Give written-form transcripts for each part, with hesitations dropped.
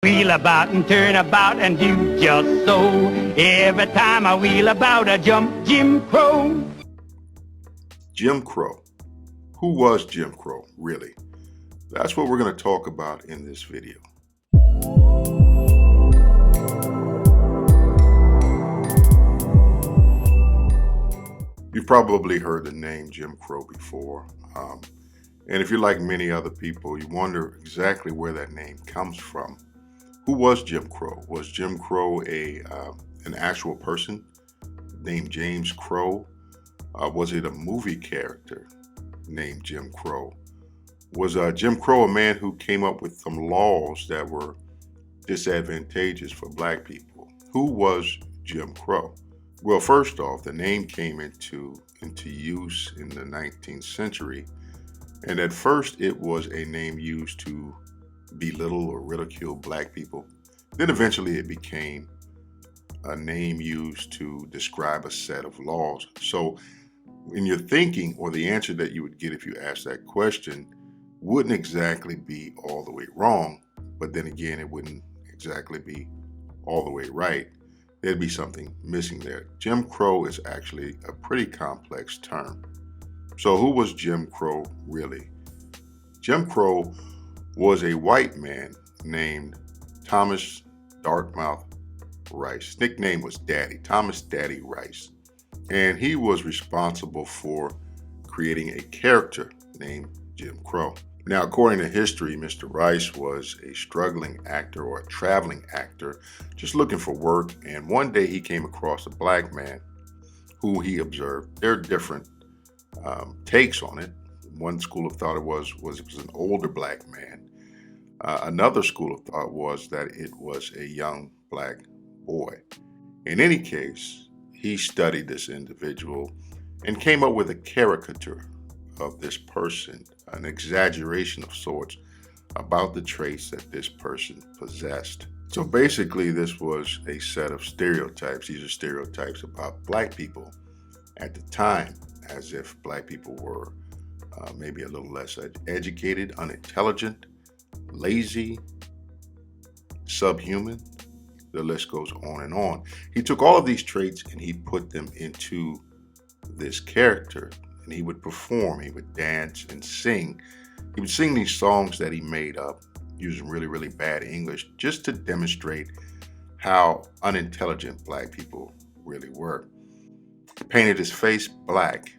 Wheel about and turn about and do just so. Every time I wheel about, I jump Jim Crow. Jim Crow. Who was Jim Crow, really? That's what we're going to talk about in this video. You've probably heard the name Jim Crow before. And if you're like many other people, you wonder exactly where that name comes from. Who was Jim Crow? Was Jim Crow an actual person named James Crow? Was it a movie character named Jim Crow? Was Jim Crow a man who came up with some laws that were disadvantageous for black people? Who was Jim Crow? Well, first off, the name came into use in the 19th century, and at first it was a name used to belittle or ridicule black people. Then eventually it became a name used to describe a set of laws. So in your thinking, or the answer that you would get if you asked that question wouldn't exactly be all the way wrong, but then again, it wouldn't exactly be all the way right. There'd be something missing there. Jim Crow is actually a pretty complex term. So who was Jim Crow really? Jim Crow was a white man named Thomas Dartmouth Rice. His nickname was Daddy, Thomas Daddy Rice. And he was responsible for creating a character named Jim Crow. Now, according to history, Mr. Rice was a struggling actor or a traveling actor just looking for work. And one day he came across a black man who he observed. There are different takes on it. One school of thought it was an older black man. Another school of thought was that it was a young black boy. In any case, he studied this individual and came up with a caricature of this person, an exaggeration of sorts about the traits that this person possessed. So basically, this was a set of stereotypes. These are stereotypes about black people at the time, as if black people were maybe a little less educated, unintelligent, lazy, subhuman. The list goes on and on. He took all of these traits and he put them into this character, and he would perform, he would dance and sing. He would sing these songs that he made up using really, really bad English just to demonstrate how unintelligent black people really were. He painted his face black,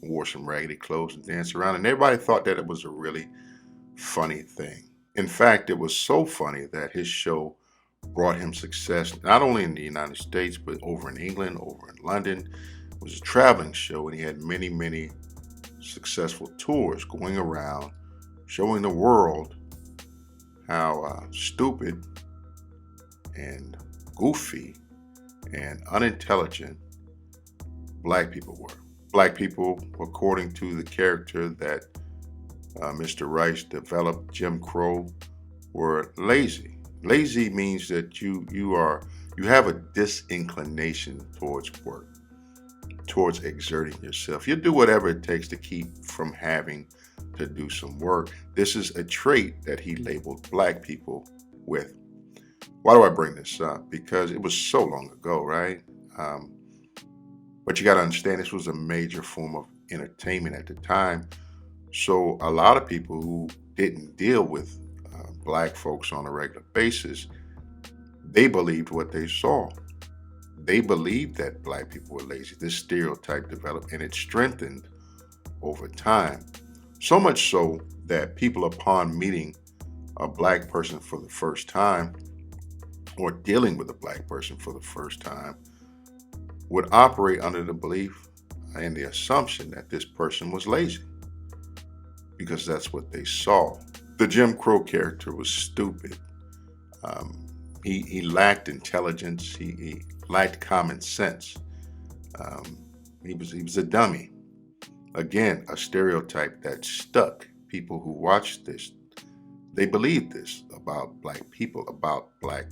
wore some raggedy clothes and danced around, and everybody thought that it was a really funny thing. In fact, it was so funny that his show brought him success not only in the United States, but over in England, over in London. It was a traveling show, and he had many, many successful tours going around showing the world how stupid and goofy and unintelligent black people were. Black people, according to the character that Mr. Rice developed, Jim Crow, were lazy. Lazy means that you have a disinclination towards work, towards exerting yourself. You do whatever it takes to keep from having to do some work. This is a trait that he labeled black people with. Why do I bring this up? Because it was so long ago, right? But you got to understand, this was a major form of entertainment at the time. So a lot of people who didn't deal with black folks on a regular basis, they believed what they saw. They believed that black people were lazy. This stereotype developed and it strengthened over time. So much so that people, upon meeting a black person for the first time or dealing with a black person for the first time, would operate under the belief and the assumption that this person was lazy, because that's what they saw. The Jim Crow character was stupid. He lacked intelligence. He lacked common sense. He was a dummy. Again, a stereotype that stuck. People who watched this, they believed this about black people, about black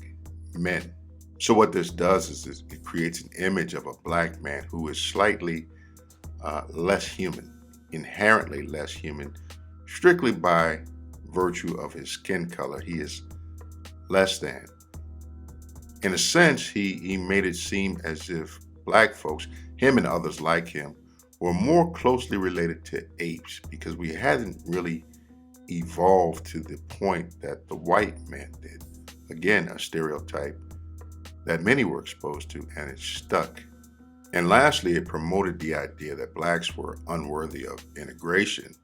men. So what this does is it creates an image of a black man who is slightly less human, inherently less human, strictly by virtue of his skin color. He is less than. In a sense, he made it seem as if black folks, him and others like him, were more closely related to apes because we hadn't really evolved to the point that the white man did. Again, a stereotype that many were exposed to, and it stuck. And lastly, it promoted the idea that blacks were unworthy of integration.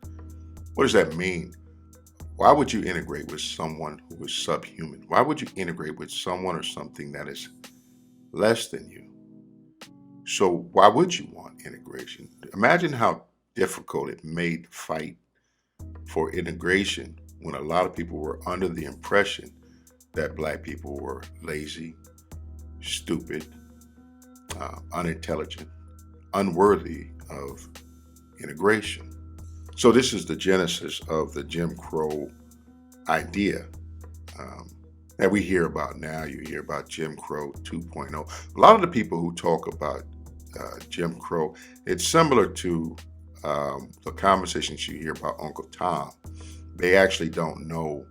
What does that mean? Why would you integrate with someone who is subhuman? Why would you integrate with someone or something that is less than you? So why would you want integration? Imagine how difficult it made the fight for integration when a lot of people were under the impression that black people were lazy, stupid, unintelligent, unworthy of integration. So this is the genesis of the Jim Crow idea that we hear about now. You hear about Jim Crow 2.0. A lot of the people who talk about Jim Crow, it's similar to the conversations you hear about Uncle Tom. They actually don't know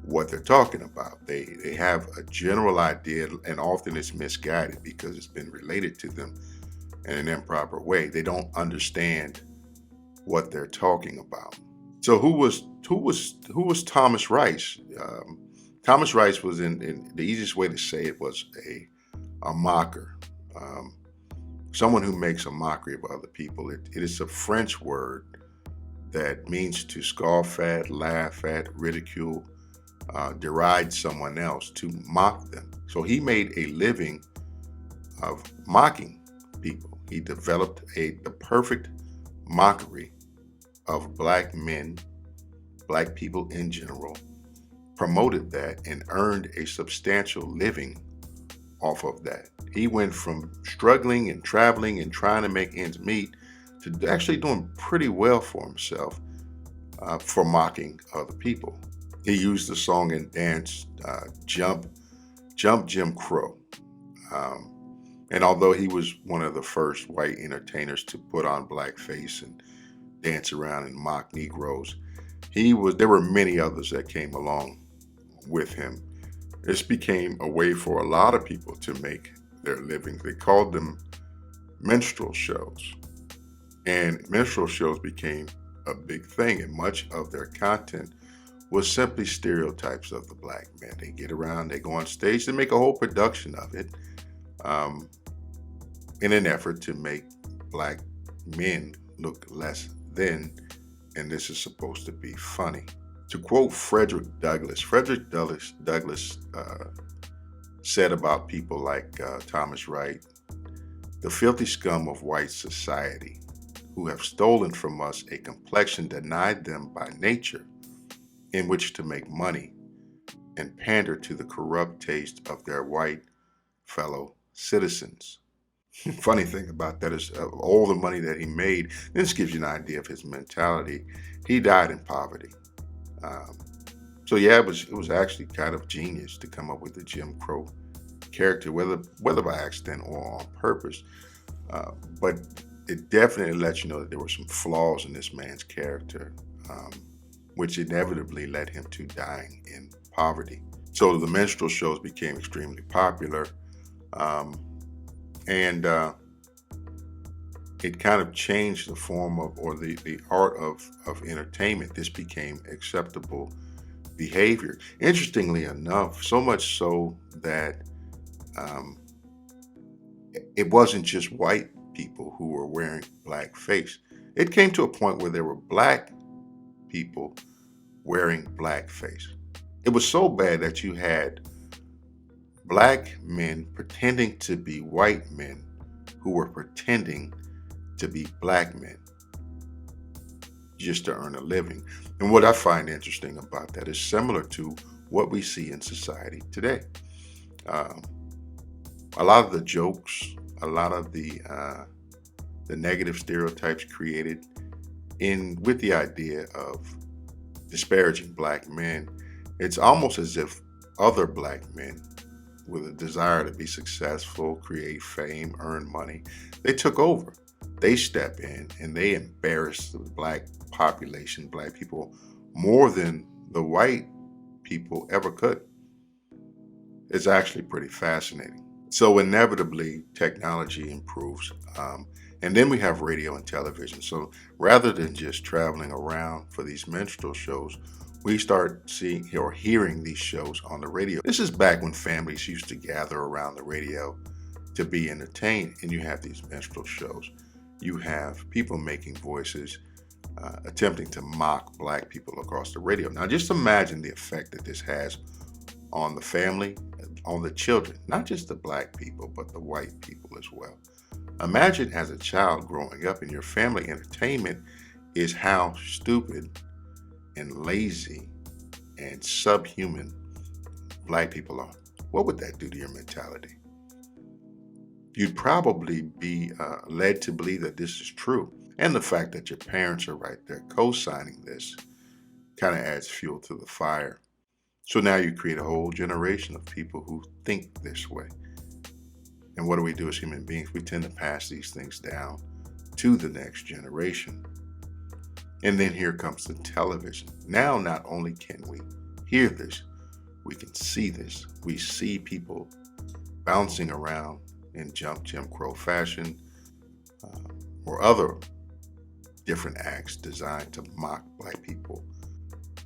what they're talking about. They have a general idea, and often it's misguided because it's been related to them in an improper way. They don't understand what they're talking about. So who was Thomas Rice? Thomas Rice was in the easiest way to say it was a mocker, someone who makes a mockery of other people. It is a French word that means to scoff at, laugh at, ridicule, deride someone else, to mock them. So he made a living of mocking people. He developed the perfect mockery of black men, black people in general, promoted that, and earned a substantial living off of that. He went from struggling and traveling and trying to make ends meet to actually doing pretty well for himself for mocking other people. He used the song and dance, Jump Jim Crow. And although he was one of the first white entertainers to put on blackface and dance around and mock Negroes, there were many others that came along with him. This became a way for a lot of people to make their living. They called them minstrel shows. And minstrel shows became a big thing, and much of their content was simply stereotypes of the black man. They get around, they go on stage, they make a whole production of it in an effort to make black men look less than, and this is supposed to be funny. To quote Frederick Douglass said about people like Thomas Wright, "The filthy scum of white society, who have stolen from us a complexion denied them by nature, in which to make money and pander to the corrupt taste of their white fellow citizens." Funny thing about that is all the money that he made, this gives you an idea of his mentality. He died in poverty. So yeah, it was actually kind of genius to come up with the Jim Crow character, whether by accident or on purpose. But it definitely lets you know that there were some flaws in this man's character, which inevitably led him to dying in poverty. So the minstrel shows became extremely popular, and it kind of changed the form of, or the art of entertainment. This became acceptable behavior. Interestingly enough, so much so that it wasn't just white people who were wearing blackface. It came to a point where there were black people wearing blackface. It was so bad that you had black men pretending to be white men who were pretending to be black men just to earn a living. And what I find interesting about that is similar to what we see in society today. A lot of the jokes, a lot of the negative stereotypes created with the idea of disparaging black men, it's almost as if other black men with a desire to be successful, create fame, earn money, they took over. They step in and they embarrass the black population, black people, more than the white people ever could. It's actually pretty fascinating. So inevitably, technology improves. And then we have radio and television. So rather than just traveling around for these minstrel shows, we start seeing or hearing these shows on the radio. This is back when families used to gather around the radio to be entertained, and you have these minstrel shows. You have people making voices, attempting to mock black people across the radio. Now, just imagine the effect that this has on the family, on the children, not just the black people, but the white people as well. Imagine as a child growing up and your family entertainment is how stupid and lazy and subhuman black people are. What would that do to your mentality? You'd probably be led to believe that this is true. And the fact that your parents are right there co-signing this kind of adds fuel to the fire. So now you create a whole generation of people who think this way. And what do we do as human beings? We tend to pass these things down to the next generation. And then here comes the television. Now, not only can we hear this, we can see this. We see people bouncing around in Jim Crow fashion, or other different acts designed to mock black people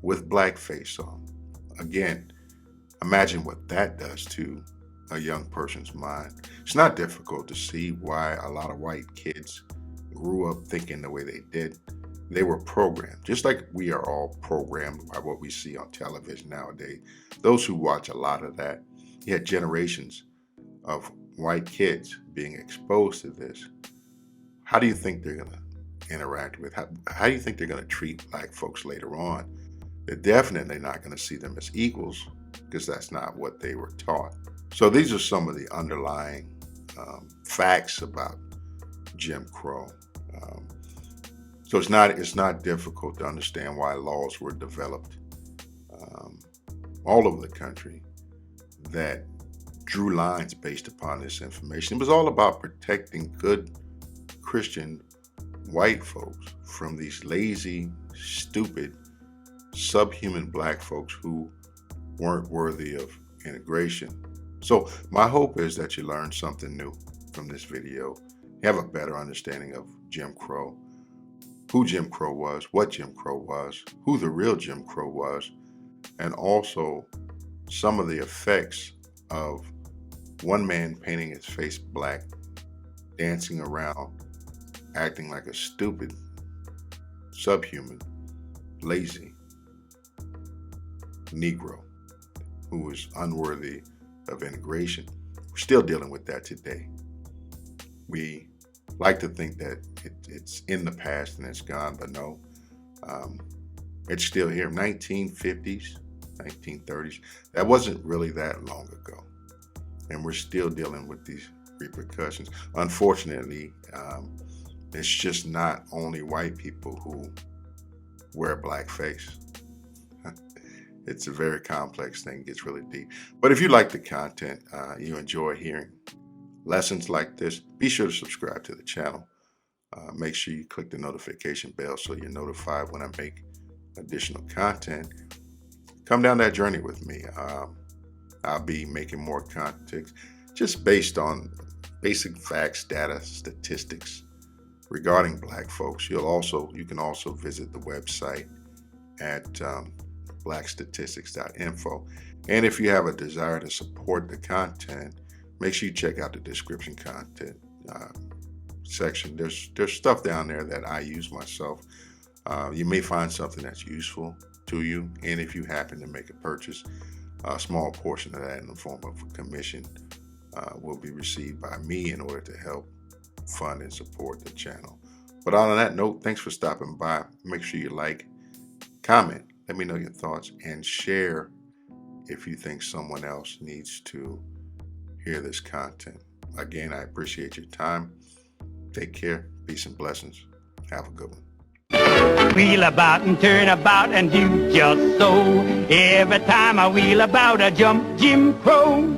with blackface on. Again, imagine what that does to a young person's mind. It's not difficult to see why a lot of white kids grew up thinking the way they did. They were programmed, just like we are all programmed by what we see on television nowadays. Those who watch a lot of that, you had generations of white kids being exposed to this. How do you think they're going to interact with? How do you think they're going to treat black folks later on? They're definitely not going to see them as equals, because that's not what they were taught. So these are some of the underlying facts about Jim Crow. So it's not difficult to understand why laws were developed all over the country that drew lines based upon this information. It was all about protecting good Christian white folks from these lazy, stupid, subhuman black folks who weren't worthy of integration. So my hope is that you learned something new from this video. You have a better understanding of Jim Crow, who Jim Crow was, what Jim Crow was, who the real Jim Crow was, and also some of the effects of one man painting his face black, dancing around, acting like a stupid, subhuman, lazy Negro who was unworthy of integration. We're still dealing with that today. We like to think that it's in the past and it's gone, but no, it's still here. 1950s, 1930s, that wasn't really that long ago. And we're still dealing with these repercussions. Unfortunately, it's just not only white people who wear blackface. It's a very complex thing. It gets really deep. But if you like the content, you enjoy hearing lessons like this, be sure to subscribe to the channel. Make sure you click the notification bell so you're notified when I make additional content. Come down that journey with me. I'll be making more content just based on basic facts, data, statistics regarding black folks. You can also visit the website at blackstatistics.info. And if you have a desire to support the content, make sure you check out the description content section. There's stuff down there that I use myself. You may find something that's useful to you, and if you happen to make a purchase, a small portion of that in the form of a commission will be received by me in order to help fund and support the channel. But on that note, thanks for stopping by. Make sure you like, comment, let me know your thoughts, and share if you think someone else needs to hear this content. Again, I appreciate your time. Take care. Peace and blessings. Have a good one. Wheel about and turn about and do just so. Every time I wheel about, I jump Jim Crow.